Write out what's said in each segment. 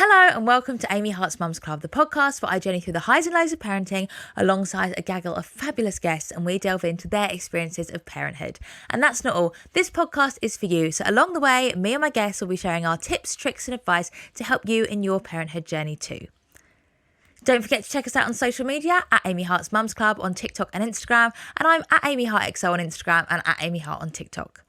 Hello and welcome to Amy Hart's Mums Club, the podcast where I journey through the highs and lows of parenting alongside a gaggle of fabulous guests, and we delve into their experiences of parenthood. And that's not all. This podcast is for you. So along the way, me and my guests will be sharing our tips, tricks and advice to help you in your parenthood journey too. Don't forget to check us out on social media at Amy Hart's Mums Club on TikTok and Instagram. And I'm at Amy Hart XO on Instagram and at Amy Hart on TikTok.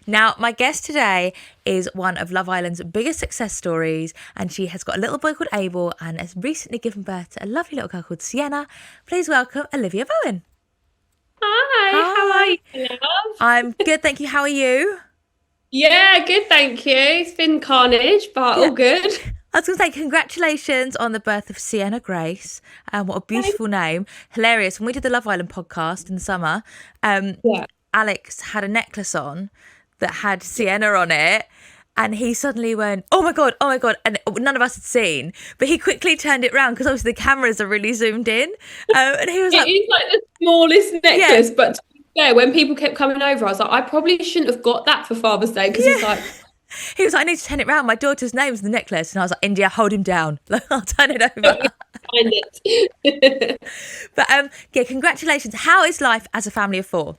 Now, my guest today is one of Love Island's biggest success stories, and she has got a little boy called Abel and has recently given birth to a lovely little girl called Sienna. Please welcome Olivia Bowen. Hi, how are you, love? I'm good, thank you. How are you? Yeah, good, thank you. It's been carnage, but all good. I was going to say congratulations on the birth of Sienna Grace. What a beautiful name. Hilarious. When we did the Love Island podcast in the summer, Alex had a necklace on that had Sienna on it, and he suddenly went, oh my god, and none of us had seen, but he quickly turned it around because obviously the cameras are really zoomed in, and he was It is like the smallest necklace, but to be fair, when people kept coming over, I was like, I probably shouldn't have got that for Father's Day, because it's like... He was like, I need to turn it around, my daughter's name's the necklace, and I was like, India, hold him down, I'll turn it over. Find it. But congratulations. How is life as a family of four?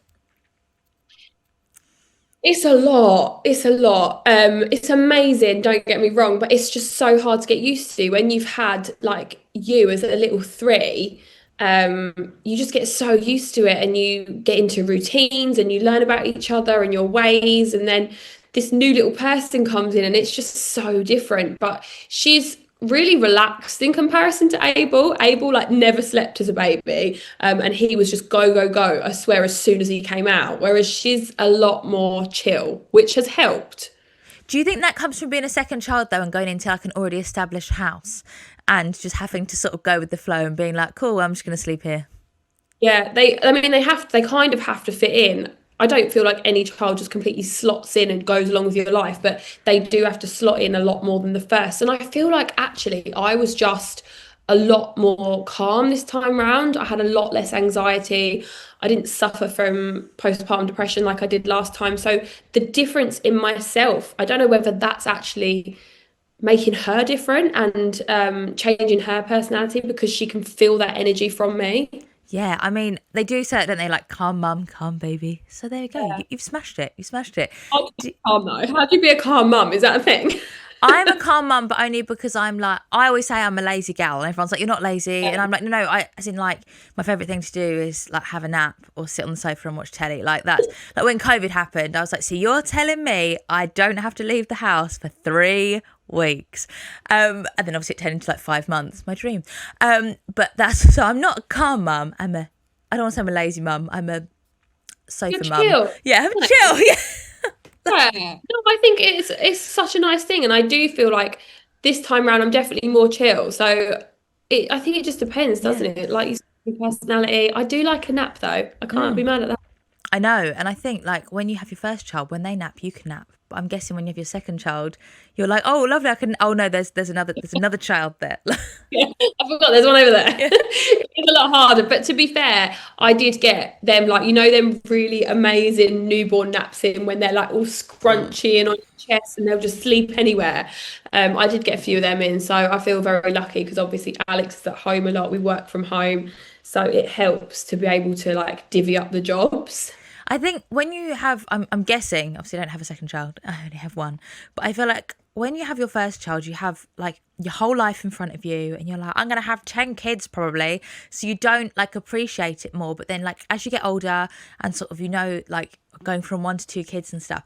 It's a lot. It's It's amazing, don't get me wrong, but it's just so hard to get used to when you've had like you as a little three. You just get so used to it and you get into routines and you learn about each other and your ways, and then this new little person comes in and it's just so different. But she's really relaxed in comparison to Abel. Abel like never slept as a baby, and he was just go go go, I swear, as soon as he came out, whereas she's a lot more chill, which has helped. Do you think that comes from being a second child though, and going into like an already established house and just having to sort of go with the flow and being like, cool, I'm just going to sleep here? Yeah, they kind of have to fit in. I don't feel like any child just completely slots in and goes along with your life, but they do have to slot in a lot more than the first. And I feel like actually I was just a lot more calm this time round. I had a lot less anxiety. I didn't suffer from postpartum depression like I did last time. So the difference in myself, I don't know whether that's actually making her different and changing her personality, because she can feel that energy from me. Yeah, I mean, they do say it, don't they? Like, calm mum, calm baby. So there you go. Yeah. You've smashed it. You smashed it. How do you be calm though? How do you be a calm mum? Is that a thing? I'm a calm mum, but only because I'm like, I always say I'm a lazy gal, and everyone's like, you're not lazy. And I'm like, no, as in like, my favourite thing to do is like have a nap or sit on the sofa and watch telly. Like that's like when COVID happened, I was like, so you're telling me I don't have to leave the house for 3 weeks. And then obviously it turned into like 5 months, my dream. But that's, so I'm not a calm mum. I don't want to say I'm a lazy mum. I'm a sofa mum. Chill. Yeah, I'm chill. Yeah. Yeah. No, I think it's such a nice thing. And I do feel like this time round I'm definitely more chill. So I think it just depends, doesn't it? Like you said, your personality. I do like a nap though. I can't be mad at that. I know, and I think like when you have your first child, when they nap, you can nap. But I'm guessing when you have your second child, you're like, oh, lovely, I can. Oh no, there's another child there. Yeah, I forgot there's one over there. Yeah. It's a lot harder, but to be fair, I did get them like them really amazing newborn naps in when they're like all scrunchy and on your chest and they'll just sleep anywhere. I did get a few of them in, so I feel very lucky because obviously Alex is at home a lot. We work from home, so it helps to be able to like divvy up the jobs. I think when you have, I'm guessing, obviously I don't have a second child, I only have one, but I feel like when you have your first child, you have like your whole life in front of you and you're like, I'm going to have 10 kids probably. So you don't like appreciate it more. But then like as you get older and sort of, like going from 1 to 2 kids and stuff,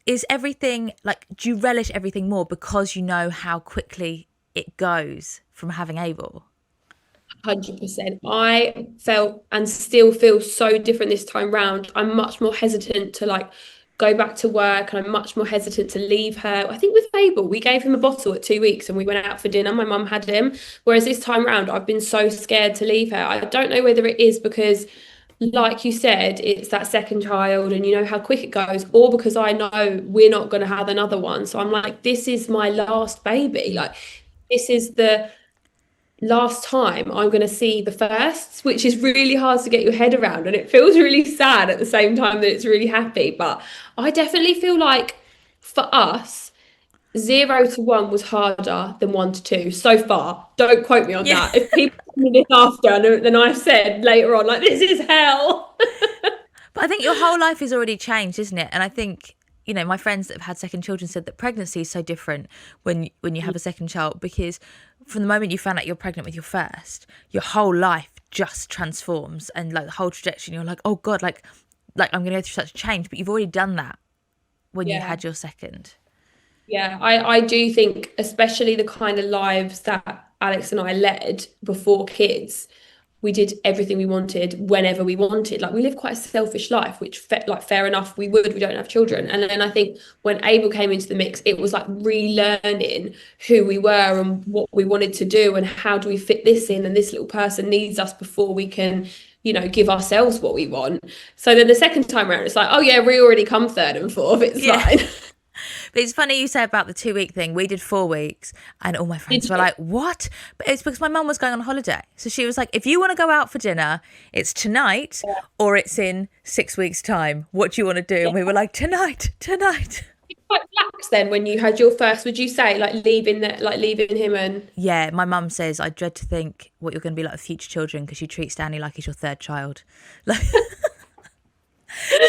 is everything like, do you relish everything more because you know how quickly it goes from having Abel? 100%. I felt and still feel so different this time round. I'm much more hesitant to like go back to work, and I'm much more hesitant to leave her. I think with Abel, we gave him a bottle at 2 weeks and we went out for dinner. My mum had him. Whereas this time round, I've been so scared to leave her. I don't know whether it is because, like you said, it's that second child and you know how quick it goes, or because I know we're not going to have another one. So I'm like, this is my last baby. Like, this is the last time I'm going to see the firsts, which is really hard to get your head around, and it feels really sad at the same time that it's really happy. But I definitely feel like for us, 0 to 1 was harder than 1 to 2 so far. Don't quote me on Yeah. that. If people tell me this after, then I've said later on, like, this is hell. But I think your whole life is already changed, isn't it? And I think, you know, my friends that have had second children said that pregnancy is so different when you have a second child, because from the moment you found out you're pregnant with your first, your whole life just transforms, and like the whole trajectory. You're like, oh God, like I'm going to go through such a change. But you've already done that when you Yeah. had your second. Yeah, I do think, especially the kind of lives that Alex and I led before kids, we did everything we wanted whenever we wanted. Like we live quite a selfish life, which like fair enough, we don't have children. And then I think when Abel came into the mix, it was like relearning who we were and what we wanted to do and how do we fit this in, and this little person needs us before we can, give ourselves what we want. So then the second time around, it's like, oh yeah, we already come third and fourth, it's Yeah. fine. But it's funny you say about the 2 week thing. We did 4 weeks, and all my friends Did were you? like, what? But it's because my mum was going on holiday. So she was like, if you want to go out for dinner, it's tonight or it's in 6 weeks' time. What do you want to do? And we were like, tonight. Quite relaxed then when you had your first, would you say, like leaving him and Yeah, my mum says, I dread to think what you're going to be like with future children, because you treat Stanley like he's your third child. Like,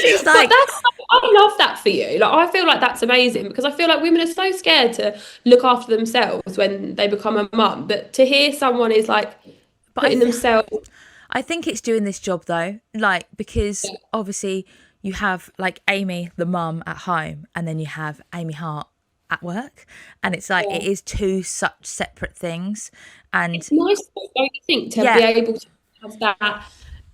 she's but like, I love that for you. Like I feel like that's amazing, because I feel like women are so scared to look after themselves when they become a mum, but to hear someone is like but putting themselves. I think it's doing this job though, like, because obviously you have like Amy, the mum, at home, and then you have Amy Hart at work, and it's like it is two such separate things. And It's nice, though, don't you think, to be yeah, able to have that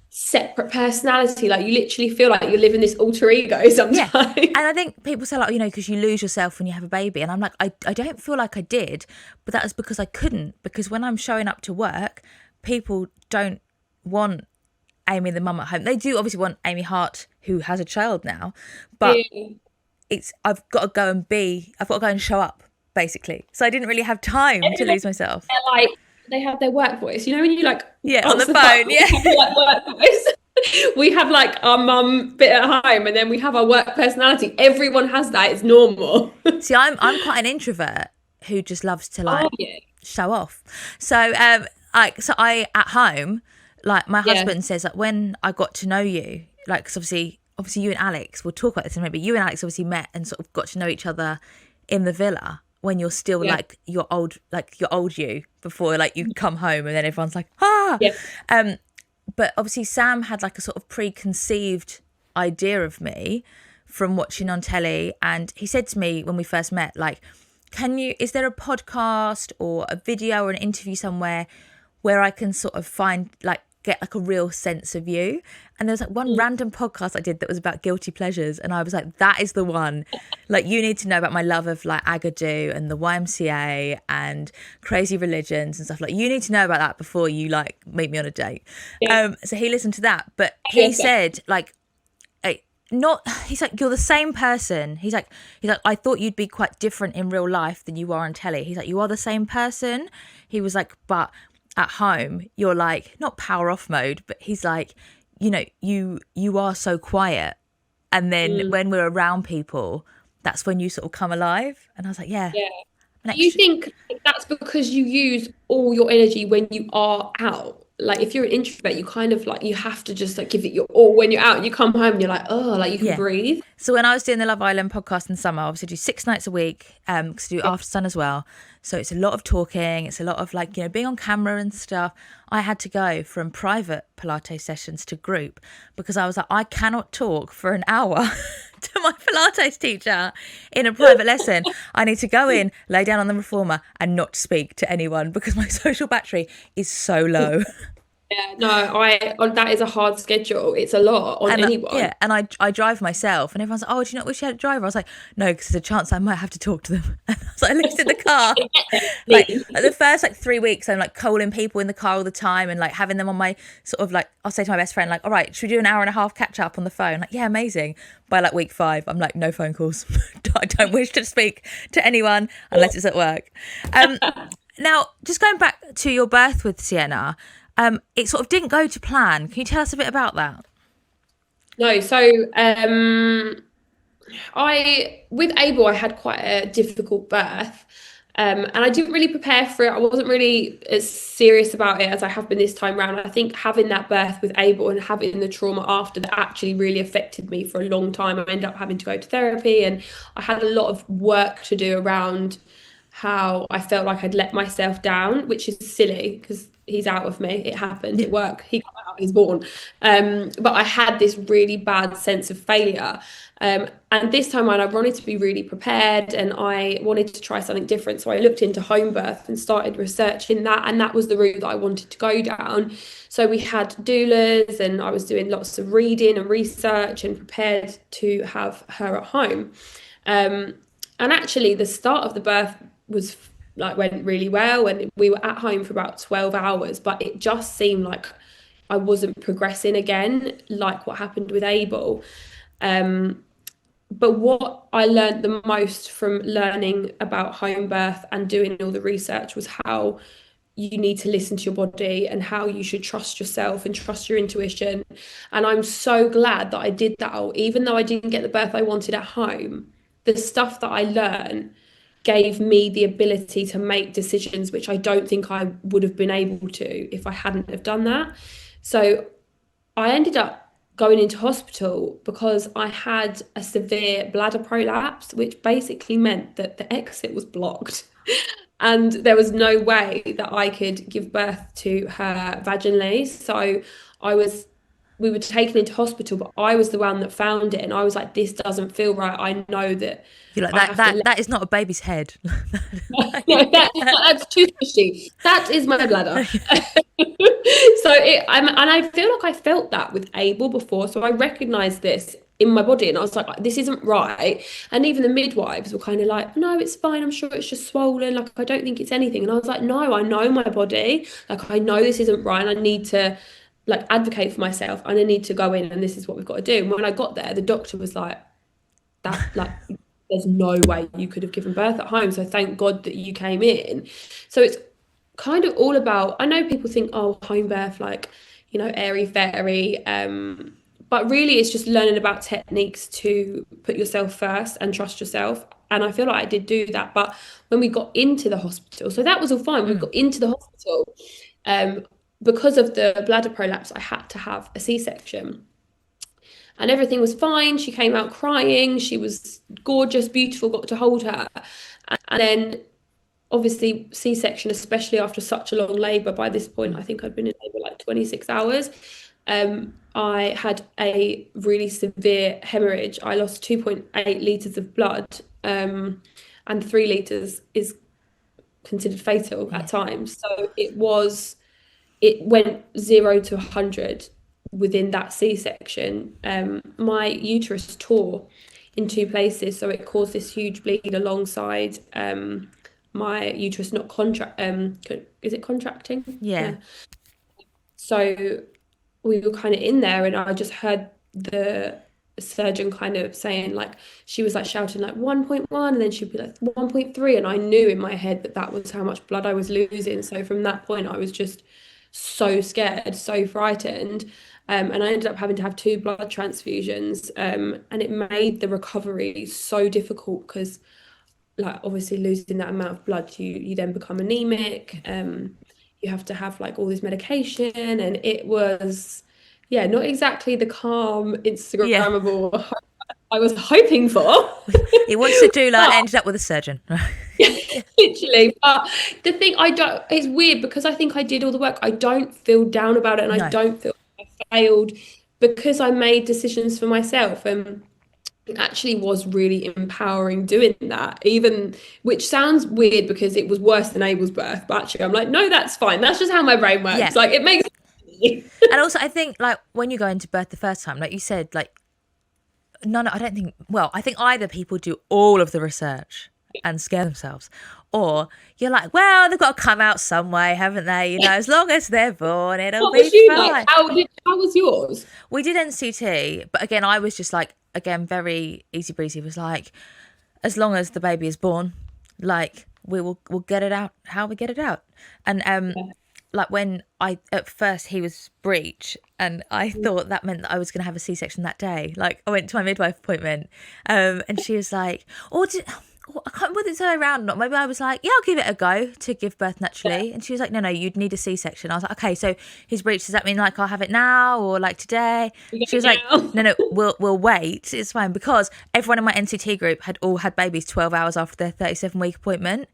separate personality? Like you literally feel like you're living this alter ego yeah. sometimes. And I think people say, like, because you lose yourself when you have a baby. And I'm like, I don't feel like I did, but that was because I couldn't. Because when I'm showing up to work, people don't want Amy, the mum, at home. They do obviously want Amy Hart, who has a child now, but I've got to go and show up, basically. So I didn't really have time to lose myself. They're like, they have their work voice. You know, when you like Yeah, on the answer phone, yeah. we have your, like, work voice. We have like our mum bit at home, and then we have our work personality. Everyone has that. It's normal. See, I'm quite an introvert who just loves to like Oh yeah. show off. So I at home, like my Yeah. husband says that when I got to know you, like, 'cause obviously you and Alex, we'll talk about this in a minute, but you and Alex obviously met and sort of got to know each other in the villa when you're still Yeah. like your old you, before like you come home and then everyone's like, ah. Yeah. But obviously Sam had like a sort of preconceived idea of me from watching on telly, and he said to me when we first met, like, is there a podcast or a video or an interview somewhere where I can sort of get like a real sense of you? And there was like one random podcast I did that was about guilty pleasures, and I was like, that is the one. Like, you need to know about my love of like Agadoo and the YMCA and crazy religions and stuff. Like, you need to know about that before you like meet me on a date. Yeah. So he listened to that, but he said like, he's like, you're the same person. He's like, I thought you'd be quite different in real life than you are on telly. He's like, you are the same person. He was like, but at home you're like not power off mode, but he's like, you are so quiet, and then when we're around people, that's when you sort of come alive. And I was like, yeah. Do you think that's because you use all your energy when you are out? Like if you're an introvert, you kind of like, you have to just like give it your all when you're out, and you come home and you're like, oh, like you can breathe. So when I was doing the Love Island podcast in summer, I obviously do 6 nights a week, because I do After Sun as well. So it's a lot of talking. It's a lot of like, being on camera and stuff. I had to go from private Pilates sessions to group, because I was like, I cannot talk for an hour to my Pilates teacher in a private lesson. I need to go in, lay down on the reformer and not speak to anyone, because my social battery is so low. Yeah, no, that is a hard schedule. It's a lot on anyone. Yeah, and I drive myself, and everyone's like, oh, do you not wish you had a driver? I was like, no, because there's a chance I might have to talk to them. And I was like, at least in the car. like the first 3 weeks, I'm like calling people in the car all the time, and like having them on my sort of like, I'll say to my best friend, like, all right, should we do an hour and a half catch up on the phone? Like, yeah, amazing. By like week 5, I'm like, no phone calls. I don't wish to speak to anyone unless it's at work. Now, just going back to your birth with Sienna, it sort of didn't go to plan. Can you tell us a bit about that? No, so With Abel, I had quite a difficult birth. And I didn't really prepare for it. I wasn't really as serious about it as I have been this time round. I think having that birth with Abel and having the trauma after that actually really affected me for a long time. I ended up having to go to therapy, and I had a lot of work to do around how I felt like I'd let myself down, which is silly because he's out of me. It happened. It worked. He got out. He's born. But I had this really bad sense of failure. And this time around, I wanted to be really prepared, and I wanted to try something different. So I looked into home birth and started researching that. And that was the route that I wanted to go down. So we had doulas, and I was doing lots of reading and research and prepared to have her at home. And actually, the start of the birth was like went really well, and we were at home for about 12 hours, but it just seemed like I wasn't progressing again, like what happened with Abel. But what I learned the most from learning about home birth and doing all the research was how you need to listen to your body and how you should trust yourself and trust your intuition. And I'm so glad that I did that all, even though I didn't get the birth I wanted at home. The stuff that I learned gave me the ability to make decisions which I don't think I would have been able to if I hadn't have done that. So I ended up going into hospital because I had a severe bladder prolapse, which basically meant that the exit was blocked. And there was no way that I could give birth to her vaginally. So we were taken into hospital, but I was the one that found it. And I was like, this doesn't feel right. I know that You're like, I have to that is not a baby's head. no, that's too squishy. That is my bladder. And I feel like I felt that with Abel before, so I recognized this in my body, and I was like, this isn't right. And even the midwives were kind of like, no, it's fine. I'm sure it's just swollen. Like, I don't think it's anything. And I was like, no, I know my body. Like, I know this isn't right, and I need to like advocate for myself, and I need to go in, and this is what we've got to do. And when I got there, the doctor was like, that like there's no way you could have given birth at home. So thank God that you came in. So it's kind of all about, I know people think, oh, home birth, like, airy fairy. But really it's just learning about techniques to put yourself first and trust yourself. And I feel like I did do that. But when we got into the hospital, so that was all fine. We got into the hospital. Because of the bladder prolapse, I had to have a C-section. And everything was fine. She came out crying. She was gorgeous, beautiful, got to hold her. And then obviously C-section, especially after such a long labour, by this point, I think I'd been in labour like 26 hours. I had a really severe hemorrhage. I lost 2.8 litres of blood, and 3 litres is considered fatal at times. So it went 0 to 100 within that C-section. My uterus tore in 2 places, so it caused this huge bleed alongside my uterus not is it contracting? Yeah. So we were kind of in there, and I just heard the surgeon kind of saying, like, she was like shouting like 1.1, and then she'd be like 1.3, and I knew in my head that was how much blood I was losing. So from that point I was just so scared, so frightened. And I ended up having to have 2 blood transfusions, and it made the recovery so difficult because, like, obviously losing that amount of blood, you then become anemic. You have to have like all this medication, and it was, not exactly the calm Instagrammable I was hoping for. He wants a doula, ended up with a surgeon. Literally. But the thing, it's weird because I think I did all the work. I don't feel down about it, and I don't feel like I failed because I made decisions for myself. And it actually was really empowering doing that, even, which sounds weird because it was worse than Abel's birth. But actually, I'm like, no, that's fine. That's just how my brain works. Yeah. Like, it makes And also, I think, like, when you go into birth the first time, like you said, like, no, I don't think, well, I think either people do all of the research and scare themselves, or you're like, well, they've got to come out some way, haven't they? As long as they're born, it'll What be was you fine. like? How was yours? We did NCT, but again, I was just like, again, very easy breezy. It was like, as long as the baby is born, like, we'll get it out how we get it out. And like when at first he was breech, and I thought that meant that I was going to have a C-section that day. Like I went to my midwife appointment, and she was like, I can't remember whether it's the other way around or not. Maybe I was like, yeah, I'll give it a go to give birth naturally. Yeah. And she was like, no, you'd need a C-section. I was like, okay, so his breech, does that mean like I'll have it now or like today? She was like, no, we'll wait. It's fine, because everyone in my NCT group had all had babies 12 hours after their 37-week appointment.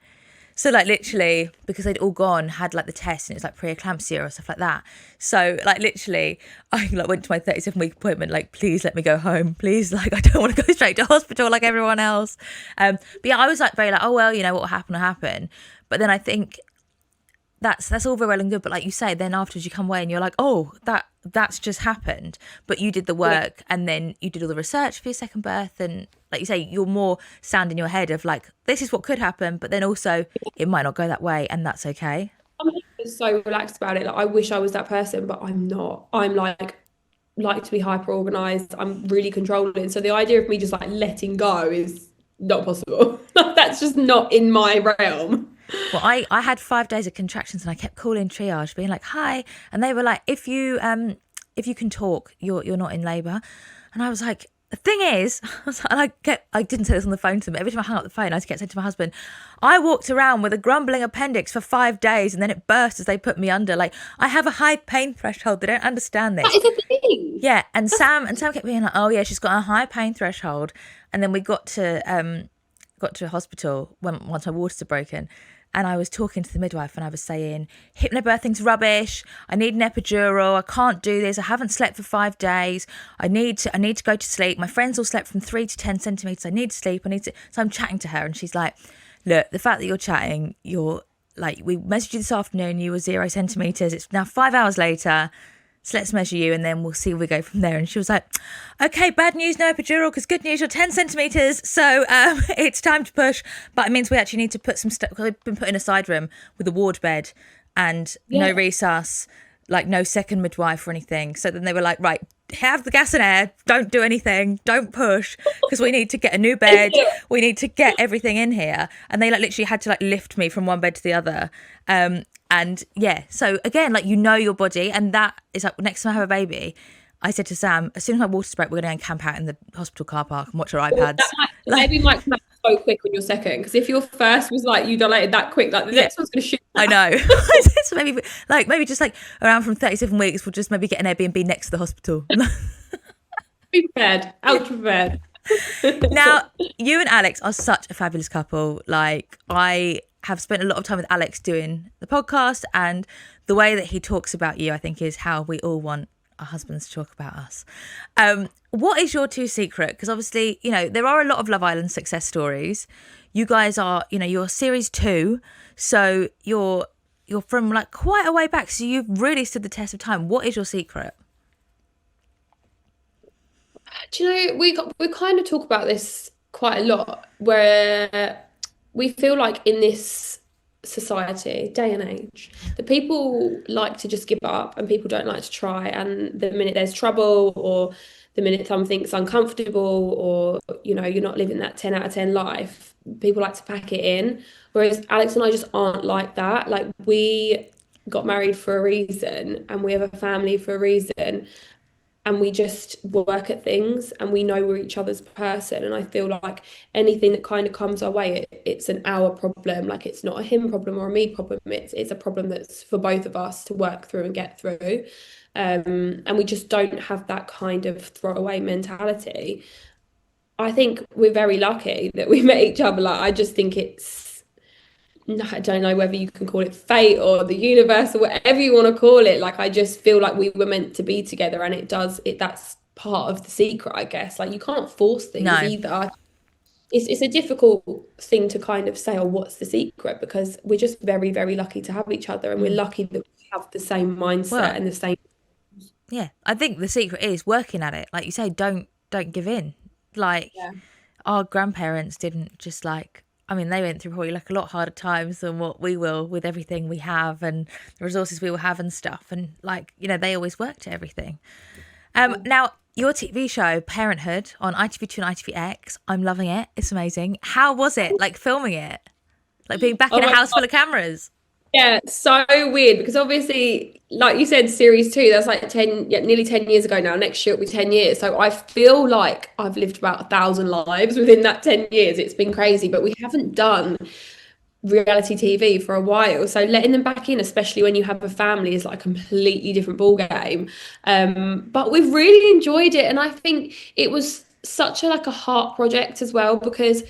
So like literally, because they'd all gone, had like the test, and it's like pre-eclampsia or stuff like that. So like literally, I like went to my 37-week appointment, like, please let me go home, please, like I don't want to go straight to hospital like everyone else. But yeah, I was like very like, oh well, what will happen will happen. But then I think that's all very well and good, but like you say, then afterwards you come away and you're like, oh, that's just happened, but you did the work, and then you did all the research for your second birth, and like you say, you're more sound in your head of like, this is what could happen, but then also it might not go that way, and that's okay. I'm so relaxed about it. Like I wish I was that person, but I'm not. I'm like to be hyper organized. I'm really controlling. So the idea of me just like letting go is not possible. That's just not in my realm. Well, I had 5 days of contractions, and I kept calling triage, being like, hi, and they were like, if you can talk, you're not in labour. And I was like, the thing is, I didn't say this on the phone to them. Every time I hung up the phone, I just kept saying to my husband, I walked around with a grumbling appendix for 5 days, and then it burst as they put me under. Like, I have a high pain threshold. They don't understand this. That is a thing. Yeah, and Sam kept being like, oh yeah, she's got a high pain threshold. And then we got to a hospital once my waters are broken. And I was talking to the midwife, and I was saying, hypnobirthing's rubbish. I need an epidural. I can't do this. I haven't slept for 5 days. I need to go to sleep. My friends all slept from 3 to 10 centimeters. I need to sleep. So I'm chatting to her, and she's like, look, the fact that you're chatting, you're like, we messaged you this afternoon, you were 0 centimeters. It's now 5 hours later. So let's measure you, and then we'll see where we go from there. And she was like, okay, bad news, no epidural, because good news, you're 10 centimetres. So it's time to push. But it means we actually need to put some stuff, because I've been put in a side room with a ward bed and no resus, like no second midwife or anything. So then they were like, right, have the gas and air, don't do anything, don't push, because we need to get a new bed. We need to get everything in here. And they like literally had to like lift me from one bed to the other. And yeah, so again, like, your body, and that is like, next time I have a baby, I said to Sam, as soon as my water's broke, we're going to go and camp out in the hospital car park and watch our iPads. Maybe might come out so quick on your second, because if your first was like you dilated that quick, like the next one's going to shoot. I know. So maybe just like around from 37 weeks, we'll just maybe get an Airbnb next to the hospital. Be prepared, ultra prepared. Now, you and Alex are such a fabulous couple. Like, I have spent a lot of time with Alex doing the podcast, and the way that he talks about you, I think, is how we all want our husbands to talk about us. What is your two secret? Because obviously, there are a lot of Love Island success stories. You guys are, you're series 2, so you're from like quite a way back, so you've really stood the test of time. What is your secret? Do you know, we kind of talk about this quite a lot, where we feel like in this society, day and age, the people like to just give up, and people don't like to try. And the minute there's trouble, or the minute something's uncomfortable, or you're not living that 10 out of 10 life, people like to pack it in. Whereas Alex and I just aren't like that. Like, we got married for a reason, and we have a family for a reason. And we just work at things, and we know we're each other's person. And I feel like anything that kind of comes our way, it's an our problem. Like, it's not a him problem or a me problem. It's a problem that's for both of us to work through and get through. And we just don't have that kind of throwaway mentality. I think we're very lucky that we met each other. Like, I just think I don't know whether you can call it fate or the universe or whatever you want to call it. Like, I just feel like we were meant to be together, and that's part of the secret, I guess. Like, you can't force things either. It's a difficult thing to kind of say, oh, what's the secret? Because we're just very, very lucky to have each other, and we're lucky that we have the same mindset and the same. Yeah, I think the secret is working at it. Like you say, don't give in. Like, our grandparents didn't just like, they went through probably like a lot harder times than what we will, with everything we have and the resources we will have and stuff. And like, they always worked at everything. Now, your TV show, Parenthood, on ITV2 and ITVX, I'm loving it. It's amazing. How was it, like, filming it? Like, being back in a house full of cameras? Yeah, so weird because obviously, like you said, series two, that's like 10, yeah, nearly 10 years ago now. Next year it'll be 10 years. So I feel like I've lived about 1,000 lives within that 10 years. It's been crazy, but we haven't done reality TV for a while. So letting them back in, especially when you have a family, is like a completely different ball game. But we've really enjoyed it, and I think it was such a like a heart project as well because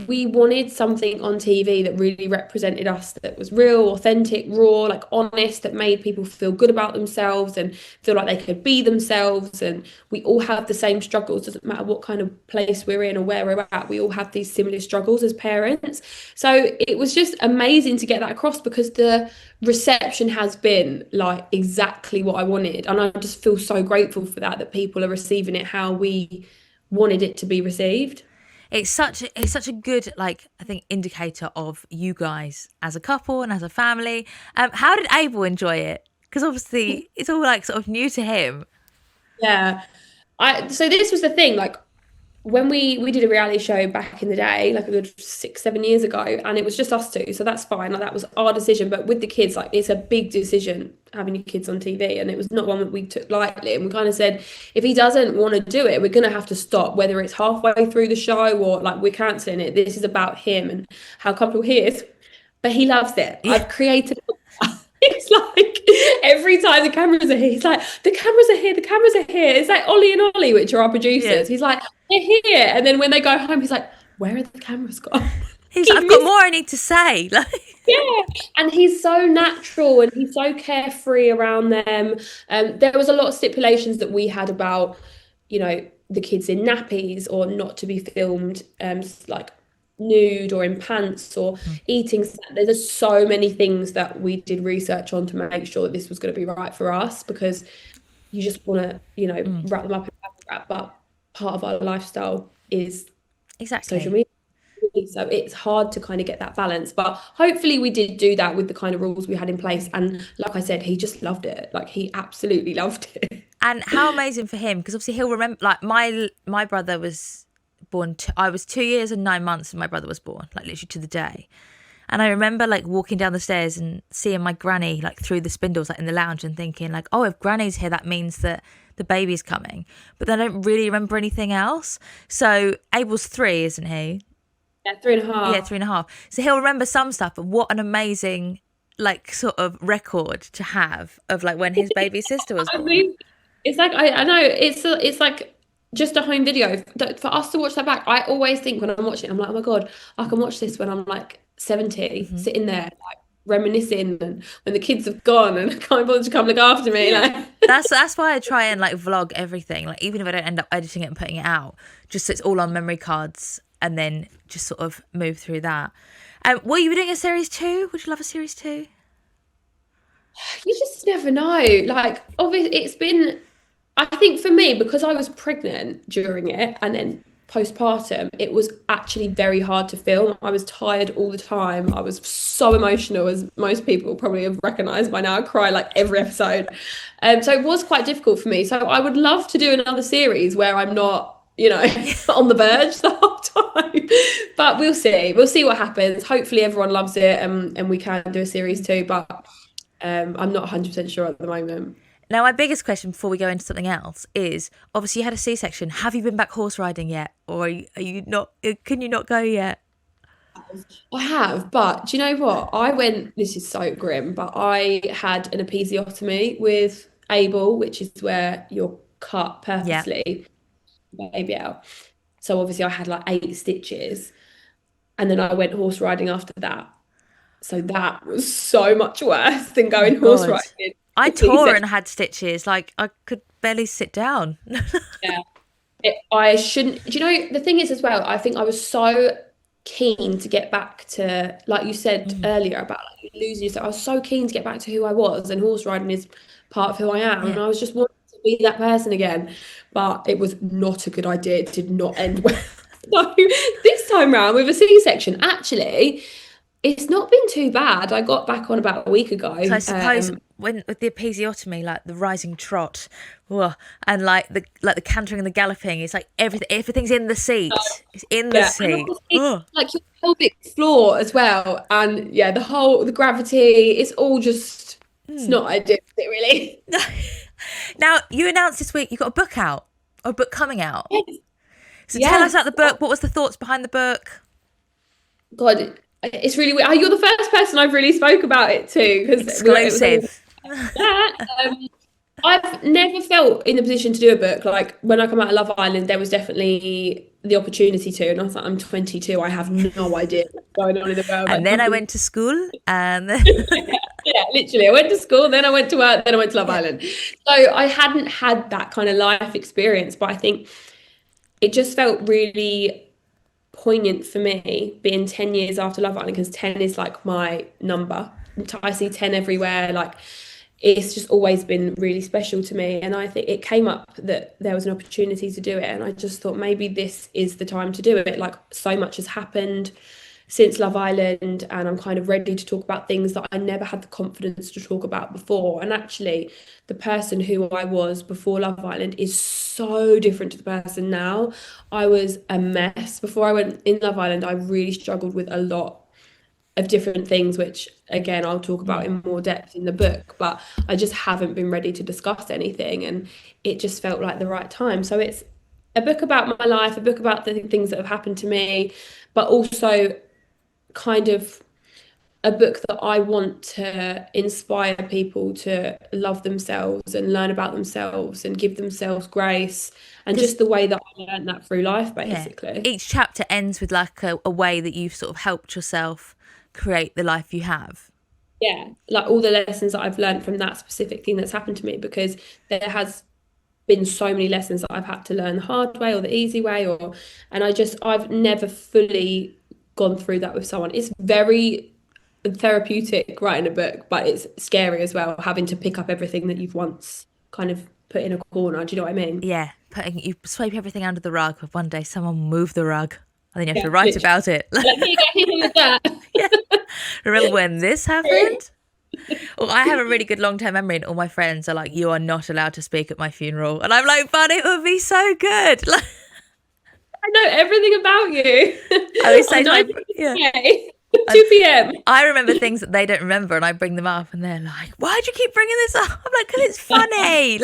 we wanted something on TV that really represented us, that was real, authentic, raw, like honest, that made people feel good about themselves and feel like they could be themselves. And we all have the same struggles, doesn't matter what kind of place we're in or where we're at, we all have these similar struggles as parents. So it was just amazing to get that across because the reception has been like exactly what I wanted. And I just feel so grateful for that, that people are receiving it how we wanted it to be received. It's such a good, like, I think, indicator of you guys as a couple and as a family. How did Abel enjoy it? Because obviously it's all like sort of new to him. Yeah. So this was the thing, like when we did a reality show back in the day, like a good 6, 7 years ago, and it was just us two, so that's fine. Like that was our decision. But with the kids, like it's a big decision having your kids on TV, and it was not one that we took lightly. And we kind of said, if he doesn't want to do it, we're gonna have to stop, whether it's halfway through the show or like we're cancelling it. This is about him and how comfortable he is. But he loves it. Yeah, I've created. It's like every time the cameras are here, he's like, the cameras are here, the cameras are here. It's like Ollie and Ollie, which are our yeah. producers. He's like, they're here. And then when they go home, he's like, where are the cameras gone? He's He like, I've got missed. more I need to say. Like, Yeah, and he's so natural and he's so carefree around them. There was a lot of stipulations that we had about, the kids in nappies or not to be filmed, like nude or in pants or eating. There's so many things that we did research on to make sure that this was going to be right for us because you just want to, wrap them up in bubble wrap, but part of our lifestyle is social exactly. media. So it's hard to kind of get that balance. But hopefully we did do that with the kind of rules we had in place. And like I said, he just loved it. Like he absolutely loved it. And how amazing for him, because obviously he'll remember. Like my brother was born. I was 2 years and 9 months, and my brother was born, like literally to the day. And I remember like walking down the stairs and seeing my granny like through the spindles, like in the lounge, and thinking like, oh, if granny's here, that means that the baby's coming. But then I don't really remember anything else. So Abel's 3, isn't he? Yeah, three and a Yeah, half. 3.5. So he'll remember some stuff, but what an amazing like sort of record to have of like when his baby sister was I born. mean, it's like I know it's like just a home video for us to watch that back. I always think when I'm watching it, I'm like, oh my God, I can watch this when I'm like 70, Hmm. sitting there like reminiscing, and when the kids have gone and I can't bother to come look after me. Yeah. Like, That's why I try and like vlog everything. Like even if I don't end up editing it and putting it out, just so it's all on memory cards and then just sort of move through that. Were you doing a series 2? Would you love a series 2? you just never know. Like, obviously, it's been, I think for me, because I was pregnant during it and then postpartum, it was actually very hard to film. I was tired all the time. I was so emotional, as most people probably have recognized by now. I cry like every episode. So it was quite difficult for me. So I would love to do another series where I'm not, on the verge the whole time. But we'll see. We'll see what happens. Hopefully everyone loves it and we can do a series too. But I'm not 100% sure at the moment. Now, my biggest question before we go into something else is obviously you had a C-section. Have you been back horse riding yet? Or are you not, can you not go yet? I have, but do you know what? This is so grim, but I had an episiotomy with Abel, which is where you're cut Yeah. purposely, baby out. So obviously I had like 8 stitches, and then I went horse riding after that. So that was so much worse than Oh my going horse God. riding. I A tore C-section. and had stitches. Like I could barely sit down. Yeah. I shouldn't. Do you know the thing is as well? I think I was so keen to get back to, like you said Mhm. earlier about like losing yourself. I was so keen to get back to who I was, and horse riding is part of who I am. And Yeah. I was just wanting to be that person again, but it was not a good idea. It did not end well. So this time round with a C-section, actually. It's not been too bad. I got back on about a week ago. So I suppose when with the episiotomy, like the rising trot, ugh, and like the cantering and the galloping, it's like everything's in the seat. It's in the Yeah, and seat. obviously, Ugh. like your pelvic floor as well, and yeah, the gravity. It's all just. It's not ideal, is it really? Now you announced this week you got a book out, or a book coming out. Yes. So tell us Yeah. about the book. What was the thoughts behind the book? God, it's really weird. You're the first person I've really spoke about it to because it was all Exclusive. that. I've never felt in the position to do a book. Like when I come out of Love Island, there was definitely the opportunity to, and I was like, I'm 22. I have no idea what's going on in the world. And Like then I nothing. went to school, and Yeah, literally. I went to school, then I went to work, then I went to Love yeah, Island. So I hadn't had that kind of life experience, but I think it just felt really poignant for me being 10 years after Love Island because 10 is like my number. I see 10 everywhere. Like it's just always been really special to me. And I think it came up that there was an opportunity to do it. And I just thought maybe this is the time to do it. Like so much has happened since Love Island, and I'm kind of ready to talk about things that I never had the confidence to talk about before. And actually, the person who I was before Love Island is so different to the person now. I was a mess. Before I went in Love Island, I really struggled with a lot of different things, which again, I'll talk about in more depth in the book, but I just haven't been ready to discuss anything. And it just felt like the right time. So it's a book about my life, a book about the things that have happened to me, but also kind of a book that I want to inspire people to love themselves and learn about themselves and give themselves grace and because just the way that I learned that through life, yeah, basically. each chapter ends with like a way that you've sort of helped yourself create the life you have. Yeah, like all the lessons that I've learned from that specific thing that's happened to me, because there has been so many lessons that I've had to learn the hard way or the easy way, and I've never fully gone through that with someone. It's very therapeutic writing a book, but it's scary as well, having to pick up everything that you've once kind of put in a corner. Do you know what I mean? Yeah, you sweep everything under the rug, but one day someone will move the rug, and then you have Yeah, to write literally. about it. Like, here you go, hit me with that. Yeah, remember when this happened? Well, I have a really good long-term memory, and all my friends are like, "You are not allowed to speak at my funeral," and I'm like, "But it would be so good." Like, I know everything about you. I always say On to my 2 p.m. I remember things that they don't remember, and I bring them up, and they're like, "Why do you keep bringing this up?" I'm like, "Because it's funny."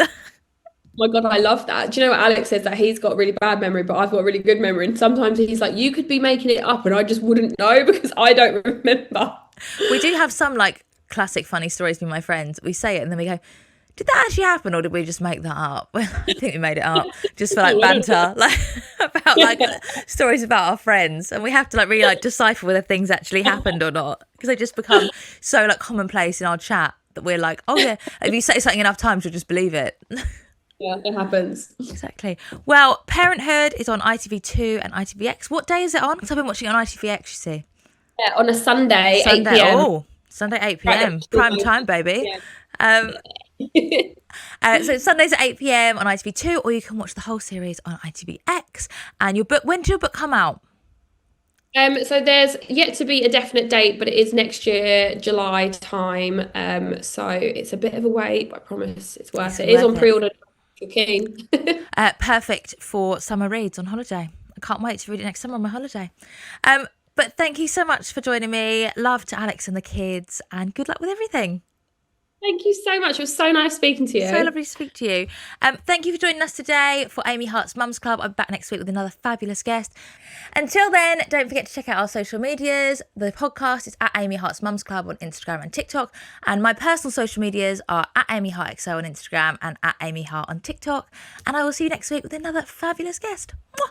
My God, I love that. Do you know what Alex says, that he's got really bad memory, but I've got really good memory. And sometimes he's like, you could be making it up and I just wouldn't know because I don't remember. We do have some like classic funny stories with my friends. We say it, and then we go, "Did that actually happen, or did we just make that up?" Well, I think we made it up just for like banter, like about like stories about our friends, and we have to like really like decipher whether things actually happened or not, because they just become so like commonplace in our chat that we're like, "Oh yeah, if you say something enough times, you'll just believe it." Yeah, it happens. Exactly. Well, Parenthood is on ITV2 and ITVX. What day is it on? Because I've been watching it on ITVX, you see. Yeah, on a Sunday, Sunday. 8 p.m. Oh, Sunday, 8 Right p.m. next Prime door. time, baby. Yeah. Um, so it's Sundays at 8 p.m. on ITV2, or you can watch the whole series on ITVX. And your book, when did your book come out? So there's yet to be a definite date, but it is next year, July time. So it's a bit of a wait, but I promise it's worth it. It is on pre-order if you're keen. Perfect for summer reads on holiday. I can't wait to read it next summer on my holiday. But thank you so much for joining me. Love to Alex and the kids, and good luck with everything. Thank you so much. It was so nice speaking to you. So lovely to speak to you. Thank you for joining us today for Amy Hart's Mums Club. I'm back next week with another fabulous guest. Until then, don't forget to check out our social medias. The podcast is at Amy Hart's Mums Club on Instagram and TikTok. And my personal social medias are at Amy Hart XO on Instagram and at Amy Hart on TikTok. And I will see you next week with another fabulous guest. Mwah!